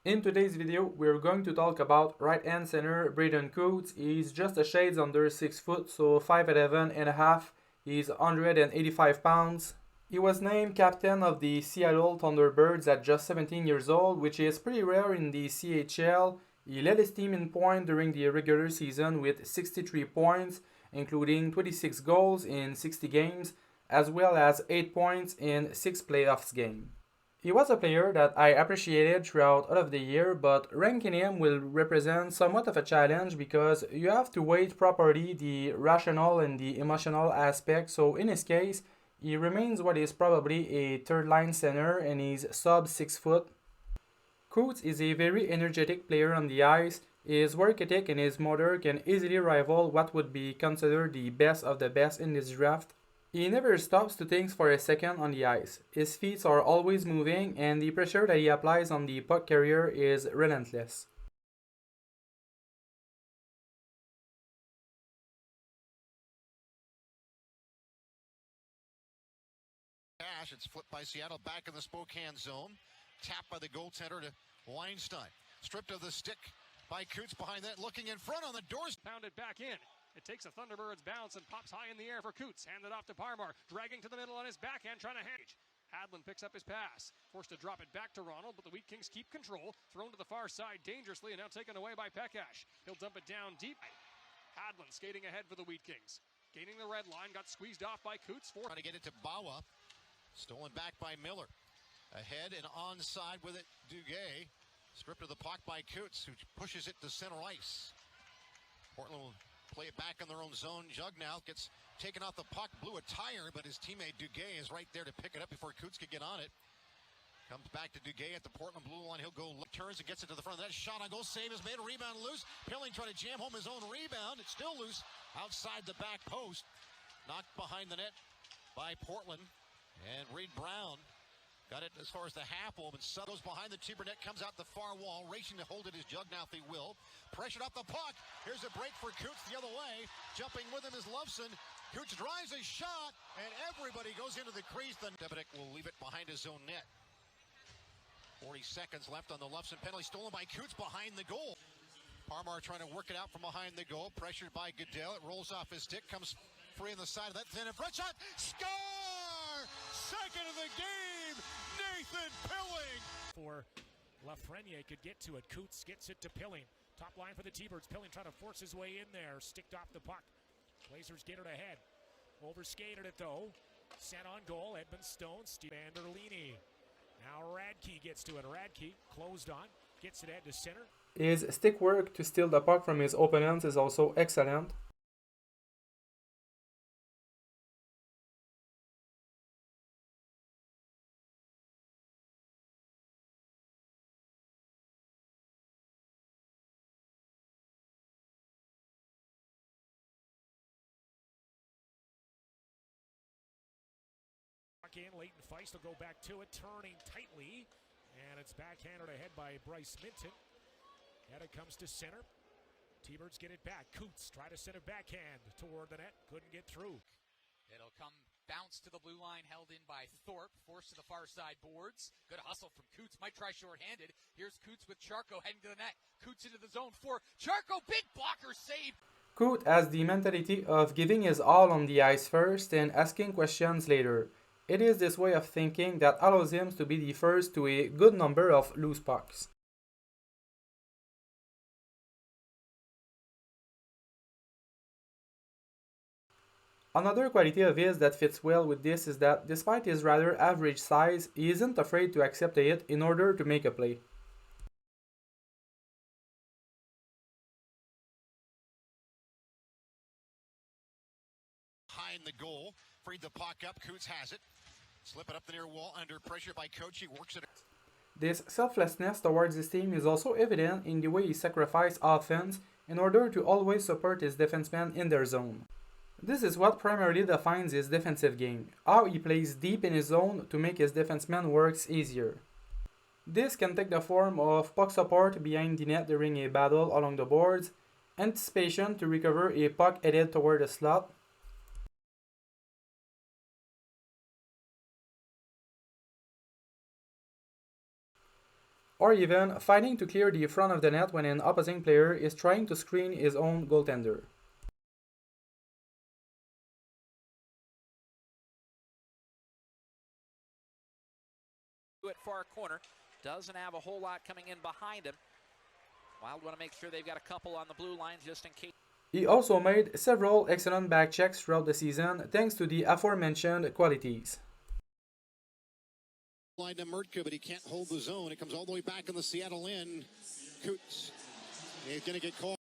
In today's video, we're going to talk about right-hand center Braeden Cootes. He's just a shades under 6 foot, so 5'11" and a half. He's 185 pounds. He was named captain of the Seattle Thunderbirds at just 17 years old, which is pretty rare in the CHL. He led his team in points during the regular season with 63 points, including 26 goals in 60 games, as well as 8 points in 6 playoffs games. He was a player that I appreciated throughout all of the year, but ranking him will represent somewhat of a challenge because you have to weigh properly the rational and the emotional aspect. So in his case, he remains what is probably a third line center and he's sub 6 foot. Cootes is a very energetic player on the ice. His work ethic and his motor can easily rival what would be considered the best of the best in this draft. He never stops to think for a second on the ice. His feet are always moving and the pressure that he applies on the puck carrier is relentless. It's flipped by Seattle back in the Spokane zone. Tapped by the goaltender to Weinstein. Stripped of the stick by Cootes behind that, looking in front on the doors. Pounded back in. It takes a Thunderbird's bounce and pops high in the air for Cootes. Handed off to Parmar, dragging to the middle on his backhand, trying to hang. Hadlin picks up his pass. Forced to drop it back to Ronald, but the Wheat Kings keep control. Thrown to the far side dangerously and now taken away by Pekash. He'll dump it down deep. Hadlin skating ahead for the Wheat Kings. Gaining the red line, got squeezed off by Cootes. Trying to get it to Bawa. Stolen back by Miller. Ahead and onside with it, Duguay. Stripped of the puck by Cootes, who pushes it to center ice. Portland will play it back in their own zone. Jugnow gets taken off the puck, blew a tire, but his teammate Duguay is right there to pick it up before Cootes could get on it. Comes back to Duguay at the Portland blue line. He'll go, turns and gets it to the front. That shot on goal, save is made, a rebound loose. Pilling trying to jam home his own rebound. It's still loose outside the back post. Knocked behind the net by Portland. And Reed Brown got it as far as the half wall, but Sutton goes behind the Tiber net, comes out the far wall, racing to hold it is Jugnow if he will. Pressured off the puck. Here's a break for Cootes the other way. Jumping with him is Loveson. Cootes drives a shot, and everybody goes into the crease. Then Debetic will leave it behind his own net. 40 seconds left on the Loveson penalty, stolen by Cootes behind the goal. Parmar trying to work it out from behind the goal, pressured by Goodell. It rolls off his stick, comes free on the side of that, then a front shot, score! Second of the game, Nathan Pilling. For Lafreniere could get to it. Cootes gets it to Pilling. Top line for the T-Birds. Pilling trying to force his way in there. Sticked off the puck. Blazers get it ahead. Overskated it though. Sent on goal. Edmund Stone. Steve Anderlini. Now Radke gets to it. Radke closed on. Gets it head to center. His stick work to steal the puck from his opponents is also excellent. In, Leighton Feist will go back to it, turning tightly, and it's backhanded ahead by Bryce Minton. And it comes to center. T-Birds get it back. Cootes try to send it backhand toward the net, couldn't get through. It'll come bounce to the blue line, held in by Thorpe, forced to the far side boards. Good hustle from Cootes, might try shorthanded. Here's Cootes with Charco heading to the net. Cootes into the zone for Charco, big blocker save. Cootes has the mentality of giving his all on the ice first and asking questions later. It is this way of thinking that allows him to be the first to a good number of loose pucks. Another quality of his that fits well with this is that despite his rather average size, he isn't afraid to accept a hit in order to make a play. Behind the goal, freed the puck up, Cootes has it. Slip it up the near wall, under pressure by Coach, he works it. This selflessness towards his team is also evident in the way he sacrifices offense in order to always support his defensemen in their zone. This is what primarily defines his defensive game, how he plays deep in his zone to make his defensemen works easier. This can take the form of puck support behind the net during a battle along the boards, anticipation to recover a puck headed toward the slot, or even fighting to clear the front of the net when an opposing player is trying to screen his own goaltender. At far corner, doesn't have a whole lot coming in behind him. Wild want to make sure they've got a couple on the blue line just in case. He also made several excellent back checks throughout the season thanks to the aforementioned qualities. Line to Mertka, but he can't hold the zone. It comes all the way back in the Seattle end. Cootes. He's going to get caught.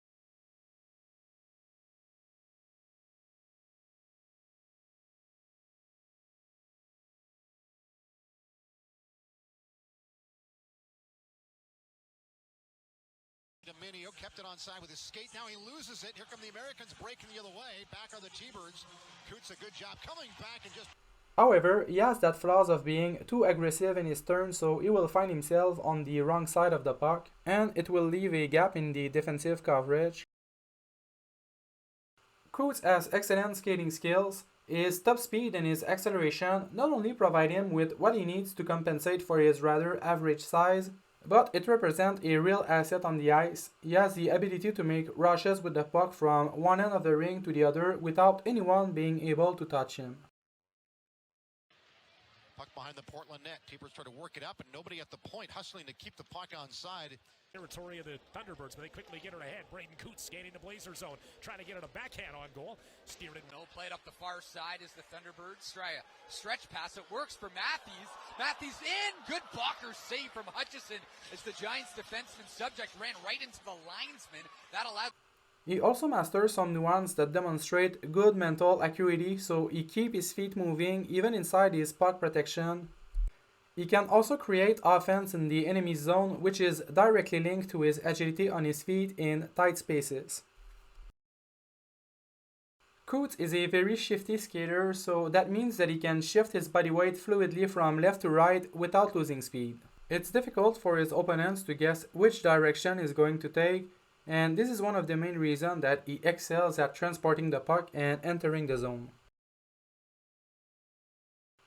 Dominio kept it on side with his skate. Now he loses it. Here come the Americans breaking the other way. Back are the T-Birds. Cootes a good job coming back and just... However, he has that flaws of being too aggressive in his turn, so he will find himself on the wrong side of the puck, and it will leave a gap in the defensive coverage. Cootes has excellent skating skills. His top speed and his acceleration not only provide him with what he needs to compensate for his rather average size, but it represents a real asset on the ice. He has the ability to make rushes with the puck from one end of the ring to the other without anyone being able to touch him. Puck behind the Portland net. T-Birds try to work it up, and nobody at the point hustling to keep the puck on side. Territory of the Thunderbirds, but they quickly get her ahead. Braeden Cootes skating the Blazer zone, trying to get it a backhand on goal. Steered it. No, played up the far side as the Thunderbirds try a stretch pass. It works for Matthews. Matthews in. Good blocker save from Hutchison as the Giants defenseman subject ran right into the linesman. That allowed... He also masters some nuances that demonstrate good mental acuity, so he keeps his feet moving even inside his puck protection. He can also create offense in the enemy zone, which is directly linked to his agility on his feet in tight spaces. Cootes is a very shifty skater, so that means that he can shift his body weight fluidly from left to right without losing speed. It's difficult for his opponents to guess which direction he's going to take, and this is one of the main reasons that he excels at transporting the puck and entering the zone.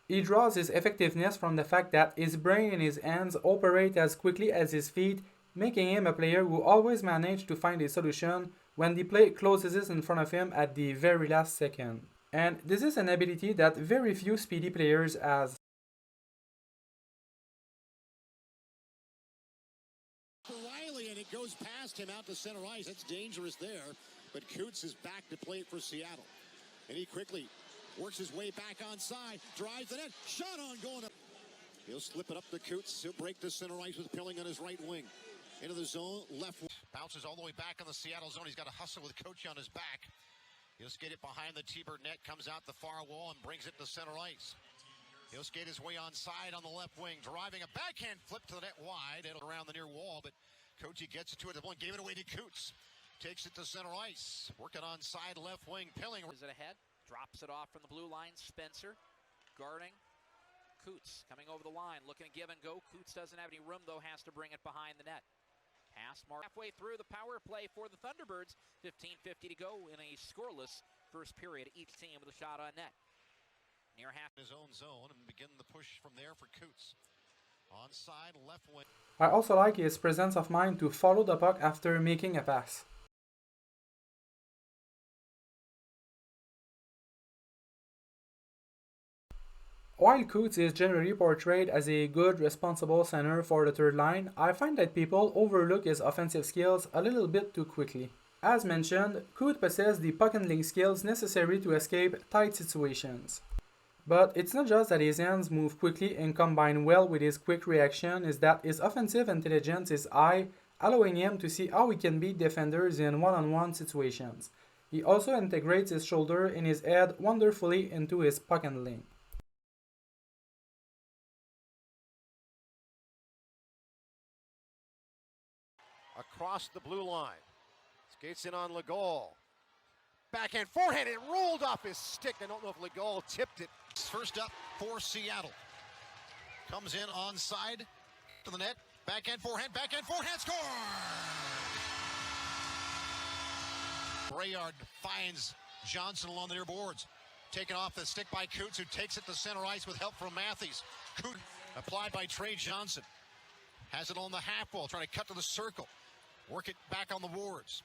He draws his effectiveness from the fact that his brain and his hands operate as quickly as his feet, making him a player who always manages to find a solution when the play closes in front of him at the very last second. And this is an ability that very few speedy players has. Riley, and it goes past him out to center ice. That's dangerous there, but Cootes is back to play for Seattle. And he quickly works his way back onside, drives the net, shot on goal. He'll slip it up to Cootes. He'll break the center ice with Pilling on his right wing. Into the zone, left. Bounces all the way back in the Seattle zone. He's got a hustle with Coach on his back. He'll skate it behind the T-Bird net, comes out the far wall and brings it to center ice. He'll skate his way onside on the left wing, driving a backhand flip to the net wide. It'll around the near wall, but Coachy gets it to it. The one gave it away to Cootes. Takes it to center ice. Working on side left wing. Pilling. Is it ahead? Drops it off from the blue line. Spencer guarding. Cootes coming over the line, looking to give and go. Cootes doesn't have any room, though, has to bring it behind the net. Pass mark halfway through the power play for the Thunderbirds. 15:50 to go in a scoreless first period. Each team with a shot on net. Near half his own zone and begin the push from there for Cootes. Onside left wing. I also like his presence of mind to follow the puck after making a pass. While Cootes is generally portrayed as a good, responsible center for the third line, I find that people overlook his offensive skills a little bit too quickly. As mentioned, Cootes possesses the puck handling skills necessary to escape tight situations. But it's not just that his hands move quickly and combine well with his quick reaction, it's that his offensive intelligence is high, allowing him to see how he can beat defenders in one-on-one situations. He also integrates his shoulder and his head wonderfully into his puck handling. Across the blue line. Skates in on Legault. Backhand forehand. It rolled off his stick. I don't know if Legault tipped it. First up for Seattle. Comes in onside to the net. Backhand forehand. Score! Braeden finds Johnson along the near boards. Taken off the stick by Cootes, who takes it to center ice with help from Matthews. Cootes applied by Trey Johnson. Has it on the half wall, trying to cut to the circle. Work it back on the boards.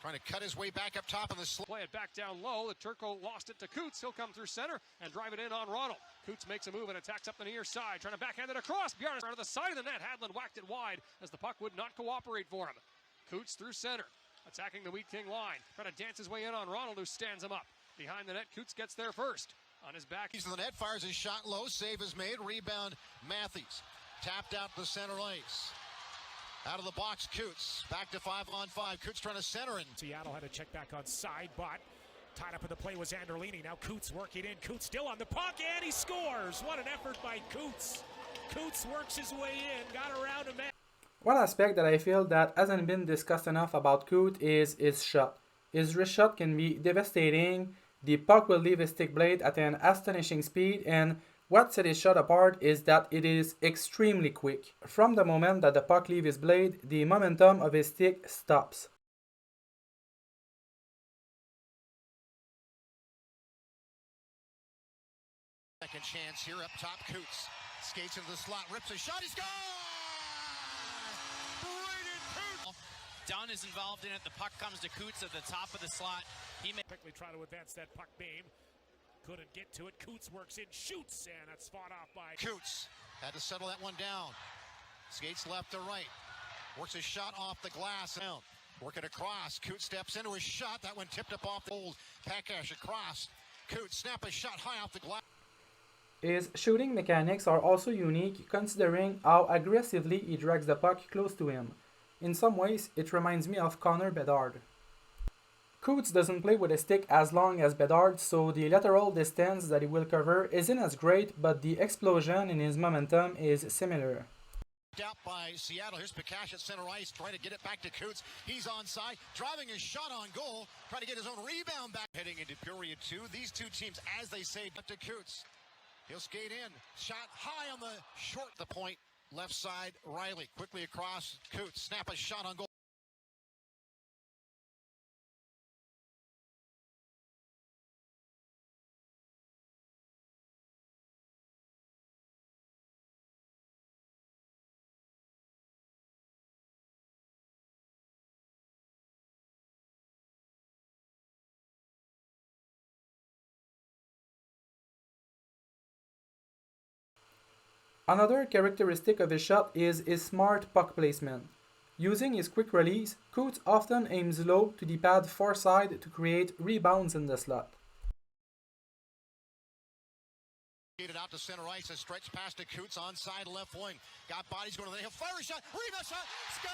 Trying to cut his way back up top in the slot. Play it back down low. The Turco lost it to Cootes. He'll come through center and drive it in on Ronald. Cootes makes a move and attacks up the near side. Trying to backhand it across. Bjarne out of the side of the net. Hadlund whacked it wide as the puck would not cooperate for him. Cootes through center. Attacking the Wheat King line. Trying to dance his way in on Ronald, who stands him up. Behind the net, Cootes gets there first. On his back. He's to the net, fires his shot low. Save is made. Rebound, Matthews. Tapped out to center ice. Out of the box, Cootes. Back to 5-on-5. Cootes trying to center in. Seattle had to check back on side, but tied up in the play was Anderlini. Now Cootes working in. Cootes still on the puck, and he scores. What an effort by Cootes. Cootes works his way in, got around a man. One aspect that I feel that hasn't been discussed enough about Cootes is his shot. His wrist shot can be devastating. The puck will leave his stick blade at an astonishing speed, and what sets his shot apart is that it is extremely quick. From the moment that the puck leaves his blade, the momentum of his stick stops. Second chance here up top, Cootes. Skates into the slot, rips a shot, he scores! Braeden Cootes! Dunn is involved in it. The puck comes to Cootes at the top of the slot. He may quickly try to advance that puck beam. Couldn't get to it. Cootes works in, shoots, and it's fought off by Cootes. Had to settle that one down. Skates left to right. Works a shot off the glass. Down. Work it across. Cootes steps into his shot. That one tipped up off the old Pekash across. Cootes snap a shot high off the glass. His shooting mechanics are also unique considering how aggressively he drags the puck close to him. In some ways, it reminds me of Connor Bedard. Cootes doesn't play with a stick as long as Bedard, so the lateral distance that he will cover isn't as great, but the explosion in his momentum is similar. Out by Seattle. Here's Pekash at center ice, trying to get it back to Cootes. He's onside, driving his shot on goal, trying to get his own rebound back. Heading into period 2, these two teams, as they say, up to Cootes. He'll skate in, shot high on the short, the point, left side, Riley, quickly across, Cootes, snap a shot on goal. Another characteristic of his shot is his smart puck placement. Using his quick release, Cootes often aims low to the pad far side to create rebounds in the slot. Out to center ice, a stretch pass to Cootes onside left wing. Got bodies going to the hill, fire a shot, rebound shot, score!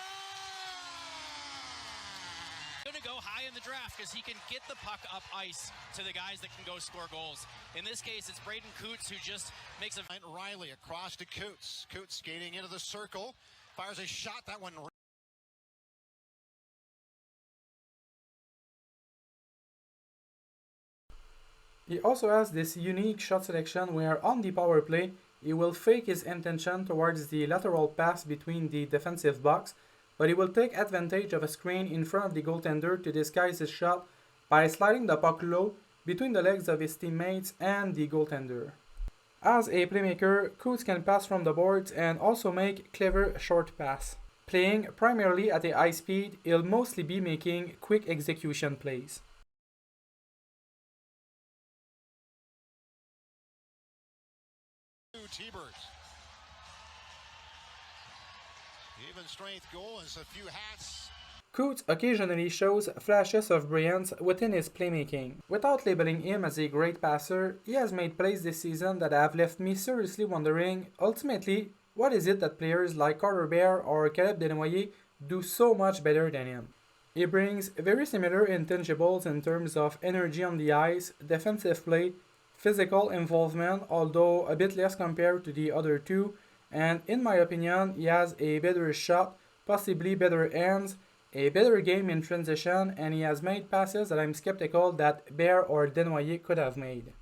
going to go high in the draft because he can get the puck up ice to the guys that can go score goals. In this case, it's Braeden Cootes who just makes a... Riley across to Cootes. Cootes skating into the circle. Fires a shot. That one... He also has this unique shot selection where on the power play, he will fake his intention towards the lateral pass between the defensive box, but he will take advantage of a screen in front of the goaltender to disguise his shot by sliding the puck low between the legs of his teammates and the goaltender. As a playmaker, Cootes can pass from the boards and also make clever short pass. Playing primarily at a high speed, he'll mostly be making quick execution plays. T-Birds. Even strength goal is a few hats. Cootes occasionally shows flashes of brilliance within his playmaking. Without labeling him as a great passer, he has made plays this season that have left me seriously wondering, ultimately, what is it that players like Carter Bear or Caleb Desnoyers do so much better than him? He brings very similar intangibles in terms of energy on the ice, defensive play, physical involvement, although a bit less compared to the other two, and in my opinion, he has a better shot, possibly better hands, a better game in transition, and he has made passes that I'm skeptical that Bear or Desnoyers could have made.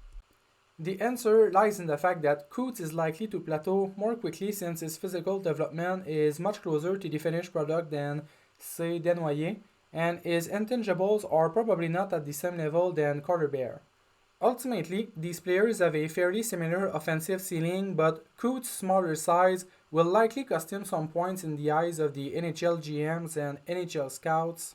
The answer lies in the fact that Cootes is likely to plateau more quickly since his physical development is much closer to the finished product than, say, Desnoyers, and his intangibles are probably not at the same level than Carter Bear. Ultimately, these players have a fairly similar offensive ceiling, but Cootes' smaller size will likely cost him some points in the eyes of the NHL GMs and NHL scouts.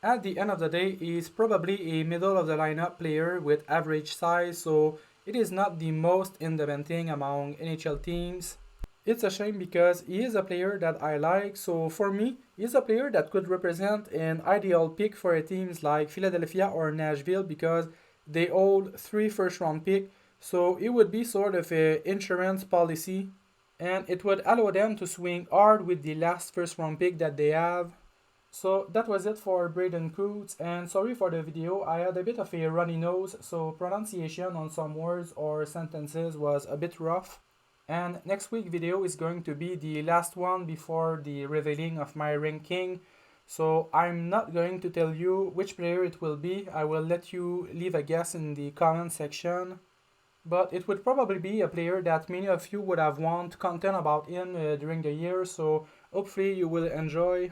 At the end of the day, he's probably a middle of the lineup player with average size, so it is not the most in-demanding among NHL teams. It's a shame because he is a player that I like, so for me, he's a player that could represent an ideal pick for teams like Philadelphia or Nashville because they hold 3 first-round picks, so it would be sort of an insurance policy, and it would allow them to swing hard with the last first-round pick that they have. So that was it for Braeden Cootes, and sorry for the video, I had a bit of a runny nose, so pronunciation on some words or sentences was a bit rough. And next week video is going to be the last one before the revealing of my ranking. So I'm not going to tell you which player it will be, I will let you leave a guess in the comment section. But it would probably be a player that many of you would have want content about him during the year, so hopefully you will enjoy.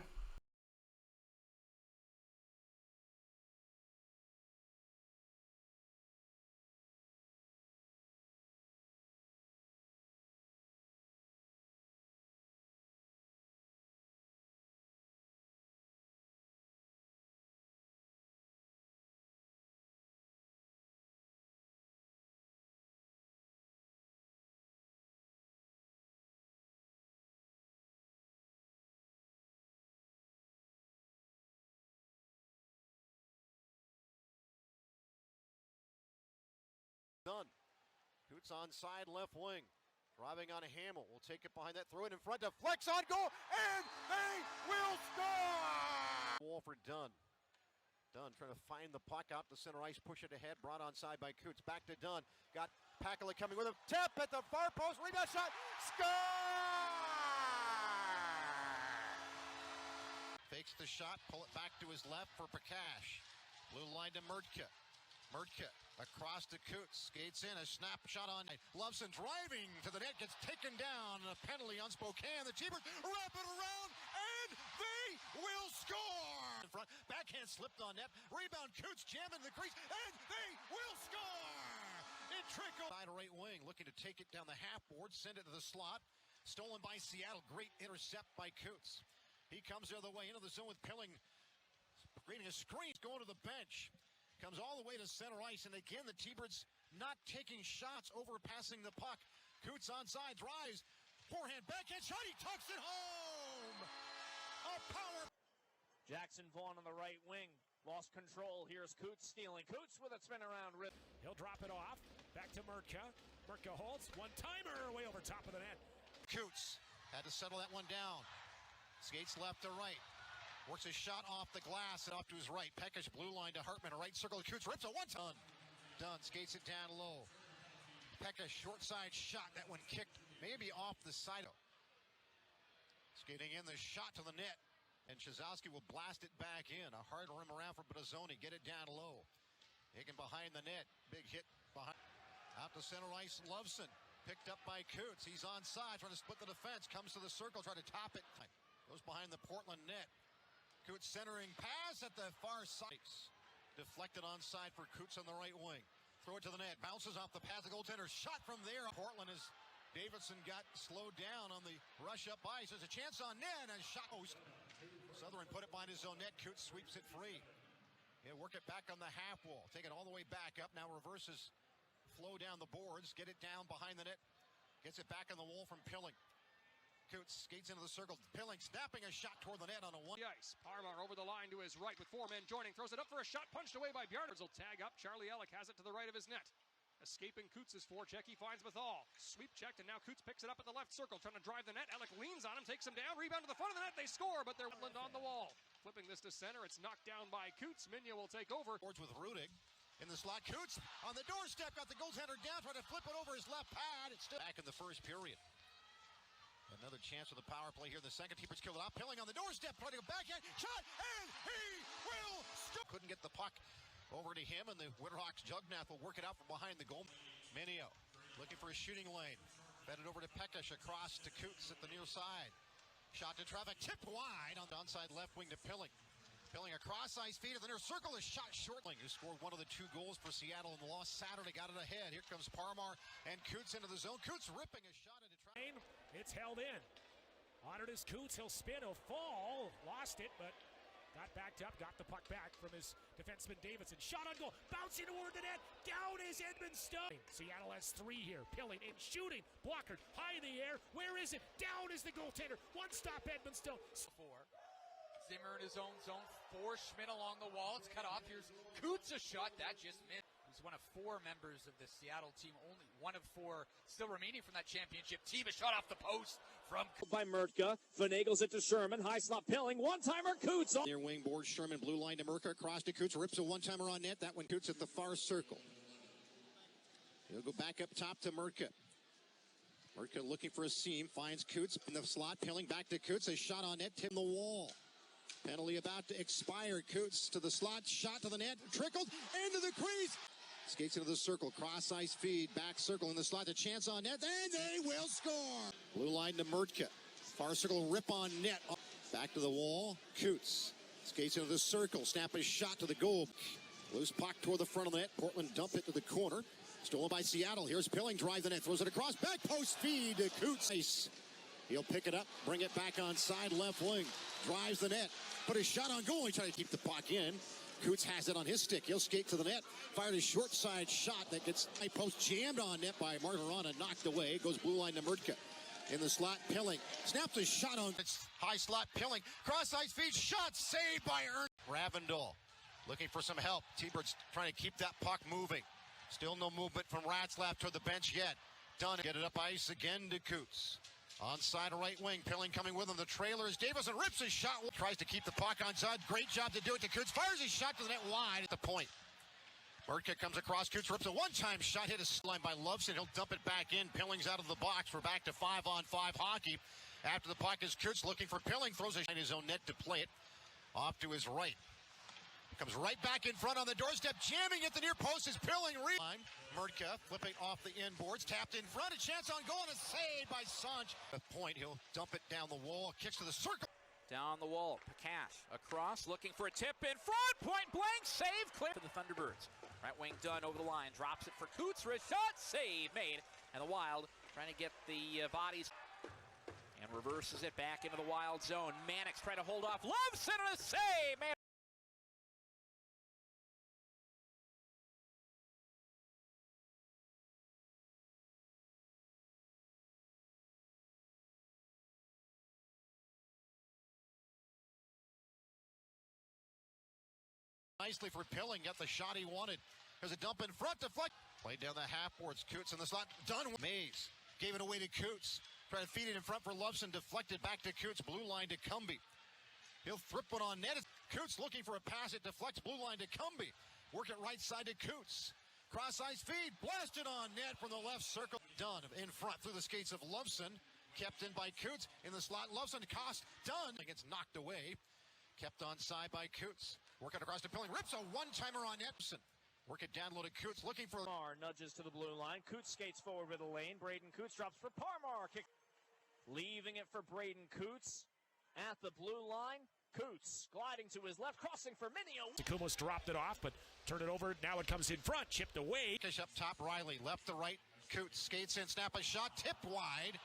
Done. Cootes on side left wing. Driving on Hamill. Will take it behind that. Throw it in front to Flex on goal. And they will score! Walford Dunn. Dunn trying to find the puck out to center ice. Push it ahead. Brought on side by Cootes. Back to Dunn. Got Pakala coming with a tap at the far post. Rebound shot. Score! Fakes the shot. Pull it back to his left for Prakash. Blue line to Murtka. Murtka across to Cootes, skates in, a snapshot on Loveson driving to the net, gets taken down, a penalty on Spokane. The Cheapers wrap it around, and they will score! In front, backhand slipped on net, rebound Cootes jammed in the crease, and they will score! It trickles. Side right wing, looking to take it down the half board, send it to the slot, stolen by Seattle, great intercept by Cootes. He comes the other way into the zone with Pilling, creating a screen, going to the bench. Comes all the way to center ice, and again the T-Birds not taking shots, overpassing the puck. Cootes onside, drives, forehand, backhand shot, he tucks it home! A power... Jackson Vaughn on the right wing, lost control, here's Cootes stealing. Cootes with a spin around. He'll drop it off, back to Murtka. Murtka holds, one-timer, way over top of the net. Cootes had to settle that one down. Skates left to right. Works his shot off the glass and off to his right. Pekash blue line to Hartman. A right circle. Cootes rips a one-ton. Dunn skates it down low. Pekash short side shot. That one kicked maybe off the side. Skating in the shot to the net. And Chazowski will blast it back in. A hard rim around for Brazzoni. Get it down low. Higgin behind the net. Big hit behind. Out to center ice. Loveson. Picked up by Cootes. He's onside. Trying to split the defense. Comes to the circle. Trying to top it. Goes behind the Portland net. Cootes centering pass at the far side. Deflected onside for Cootes on the right wing. Throw it to the net. Bounces off the path. The goaltender shot from there. Portland as Davidson got slowed down on the rush up ice. There's a chance on net and shot post. Southern put it behind his own net. Cootes sweeps it free. He'll work it back on the half wall. Take it all the way back up. Now reverses flow down the boards. Get it down behind the net. Gets it back on the wall from Pilling. Cootes skates into the circle. Pilling snapping a shot toward the net on a one. The ice. Parmar over the line to his right with 4 men joining. Throws it up for a shot. Punched away by Bjarnards. Will tag up. Charlie Ellick has it to the right of his net. Escaping Cootes' forecheck. He finds Bethal. Sweep checked, and now Cootes picks it up at the left circle. Trying to drive the net. Ellick leans on him. Takes him down. Rebound to the front of the net. They score, but they're Woodland on the wall. Flipping this to center. It's knocked down by Cootes. Minya will take over. Boards with Rudig. In the slot. Cootes on the doorstep. Got the goaltender down. Trying to flip it over his left pad. It's still back in the first period. Another chance for the power play here. The second T-Birds killed it out. Pilling on the doorstep. Trying to go backhand. Shot. And he will score. Couldn't get the puck over to him. And the Winterhawks Jugnath will work it out from behind the goal. Minio looking for a shooting lane. Fed it over to Pekash across to Cootes at the near side. Shot to traffic. Tipped wide on the onside left wing to Pilling. Pilling across ice feet. And the near circle is shot short. Who scored one of the 2 goals for Seattle in the loss Saturday. Got it ahead. Here comes Parmar and Cootes into the zone. Cootes ripping a shot into traffic. It's held in. On it is Cootes. He'll spin. He'll fall. Lost it, but got backed up. Got the puck back from his defenseman Davidson. Shot on goal. Bouncing toward the net. Down is Edmundston. Seattle has 3 here. Pilling and shooting. Blocker high in the air. Where is it? Down is the goaltender. One stop Edmundston. 4. Zimmer in his own zone. 4. Schmidt along the wall. It's cut off. Here's Cootes, a shot. That just missed. He's one of 4 members of the Seattle team. Only one of 4 still remaining from that championship team. A shot off the post from By Murtka. Finagles it to Sherman. High slot Pilling. One-timer Cootes. Near wing board, Sherman, blue line to Murtka, across to Cootes, rips a one-timer on net. That one Cootes at the far circle. He'll go back up top to Murtka. Murtka looking for a seam, finds Cootes in the slot. Pilling back to Cootes, a shot on net, tipped the wall. Penalty about to expire. Cootes to the slot, shot to the net, trickled into the crease. Skates into the circle, cross ice feed, back circle in the slot, a chance on net, and they will score. Blue line to Murtka. Far circle, rip on net. Back to the wall, Cootes. Skates into the circle, snap a shot to the goal. Loose puck toward the front of the net. Portland dump it to the corner. Stolen by Seattle. Here's Pilling, drive the net, throws it across, back post feed to Cootes. He'll pick it up, bring it back on side left wing. Drives the net, put a shot on goal. He tried to keep the puck in. Cootes has it on his stick. He'll skate to the net. Fired a short side shot that gets high post jammed on net by Martirana. Knocked away. Goes blue line to Murtka. In the slot, Pilling. Snaps a shot on. It's high slot, Pilling. Cross ice feed. Shot saved by Ernst. Ravindal looking for some help. T-Bird's trying to keep that puck moving. Still no movement from Ratzlaff toward the bench yet. Dunn get it up ice again to Cootes. Onside right wing, Pilling coming with him. The trailer is Davison, rips his shot. Tries to keep the puck onside. Great job to do it to Cootes. Fires his shot to the net wide at the point. Murtka comes across. Cootes rips a one-time shot. Hit a line by Loveson. He'll dump it back in. Pilling's out of the box. We're back to 5-on-5 hockey. After the puck is Cootes looking for Pilling. Throws it in his own net to play it. Off to his right. Comes right back in front on the doorstep. Jamming at the near post is Pilling. Murtka flipping off the inboards. Tapped in front. A chance on goal and a save by Sanch. At point, he'll dump it down the wall. Kicks to the circle. Down the wall. Pakash across. Looking for a tip in front. Point blank. Save clear for the Thunderbirds. Right wing done over the line. Drops it for Cootes for a shot. Save made. And the Wild trying to get the bodies. And reverses it back into the Wild zone. Mannix trying to hold off. Loveson and a save. Man. Nicely for Pilling, got the shot he wanted. There's a dump in front, deflect. Played down the half boards, Cootes in the slot. Done. Mays gave it away to Cootes. Tried to feed it in front for Loveson, deflected back to Cootes. Blue line to Cumby. He'll thrip one on net. Cootes looking for a pass. It deflects blue line to Cumby. Work it right side to Cootes. Cross ice feed, blasted on net from the left circle. Done in front through the skates of Loveson. Kept in by Cootes. In the slot, Loveson, Cost, done. It gets knocked away. Kept on side by Cootes. Work it across to Pilling. Rips a one-timer on Epson. Work it down low to Cootes. Looking for... Parmar nudges to the blue line. Cootes skates forward with the lane. Braeden Cootes drops for Parmar. Kick. Leaving it for Braeden Cootes. At the blue line. Cootes gliding to his left. Crossing for Minio. Kumos dropped it off, but turned it over. Now it comes in front. Chipped away. Up top, Riley. Left to right. Cootes skates in. Snap a shot. Tipped wide.